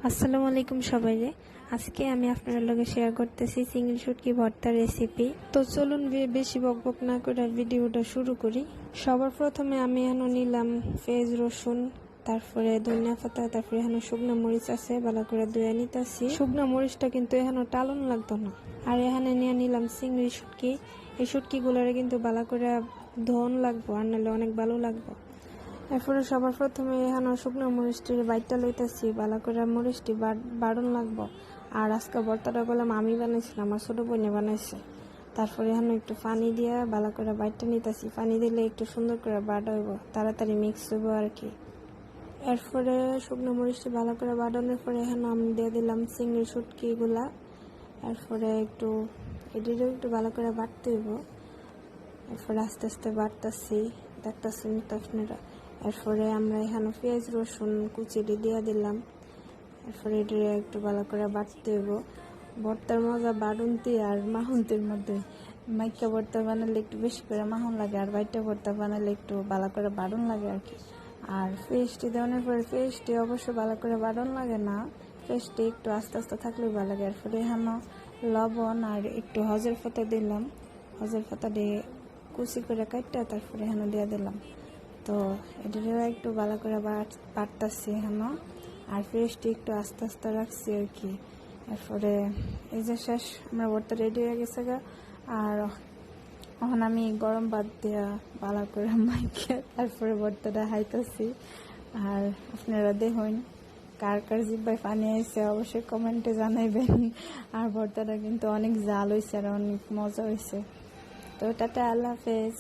আসসালামু আলাইকুম সবাইরে। আজকে আমি আপনাদের লগে শেয়ার করতেছি চিংড়ি শুটকি ভর্তার রেসিপি। তো চলুন বেশি বকবক না করে ভিডিওটা শুরু করি। সবার প্রথমে আমি এখানে নিলাম পেঁয়াজ রসুন, তারপরে ধনিয়া পাতা, তারপরে এখানে শুকনো মরিচ আছে, ভালো করে ধুয়ে নিতেছি। শুকনো মরিচটা কিন্তু এখানে টালন লাগতো না। আর এখানে নিয়ে নিলাম চিংড়ি শুটকি। এই শুটকিগুলোরে কিন্তু ভালো করে ধন লাগবো, আর নাহলে অনেক ভালো লাগবো। এরপরে সবার প্রথমে এখানে শুকনো মরিচটির বাইটটা লইতেছি, ভালো করে মরিচটি বাড়ন লাগবো। আর আজকে ভর্তাটা বললাম আমি বানাইছিলাম, আমার ছোটো বোনে বানাইছে। তারপরে এখানে একটু পানি দিয়ে ভালো করে বাইটটা নিতেছি। পানি দিলে একটু সুন্দর করে বাটা হইব, তাড়াতাড়ি মিক্স হইব আর কি। এরপরে শুকনো মরিচটি ভালো করে বাড়ানোর পরে এখানে আমি দিয়ে দিলাম চিংড়ি শুটকিগুলা। এরপরে এটিরও একটু ভালো করে বাটতে হইব। এরপরে আস্তে আস্তে বাড়তেছি, দেখতেছেন তো আপনারা। এরপরে আমরা এখানে পেঁয়াজ রসুন কুচিটি দিয়ে দিলাম। এরপরে এটা একটু ভালো করে বাটতে হইব। ভর্তার মজা বাড়ন্তি আর মাহন্তির মধ্যে। মাইকা ভর্তা বানালে একটু বেশি করে মাহন লাগে, আর বাইটা ভর্তা বানালে একটু ভালো করে বাড়ন লাগে আর কি। আর পেস্টটি দেওয়ানোর পরে পেস্টটি অবশ্য ভালো করে বাড়ন লাগে না, পেস্টটি একটু আস্তে আস্তে থাকলেও ভালো লাগে। এরপরে এখানে লবণ আর একটু হজের পাতা দিলাম। হজের পাতা দিয়ে কুচি করে কাটটা তারপরে এখানে দিয়ে দিলাম। তো এটাও একটু ভালো করে বাটতেছি এখানে। আর পেস্টটি একটু আস্তে আস্তে রাখছি আর কি। এরপরে এই যে শেষ, আমরা ভর্তা রেডি হয়ে গেছে গা। আর এখন আমি গরম ভাত দিয়া ভালো করে মাইকে তারপরে ভর্তাটা হাইতেছি। আর আপনারা দেখুন কার কার জিব্বায় পানি আইছে অবশ্যই কমেন্টে জানাইবেন। আর ভর্তাটা কিন্তু অনেক জাল হয়েছে আর অনেক মজা হয়েছে। তো টাটা, আল্লাহ হাফেজ।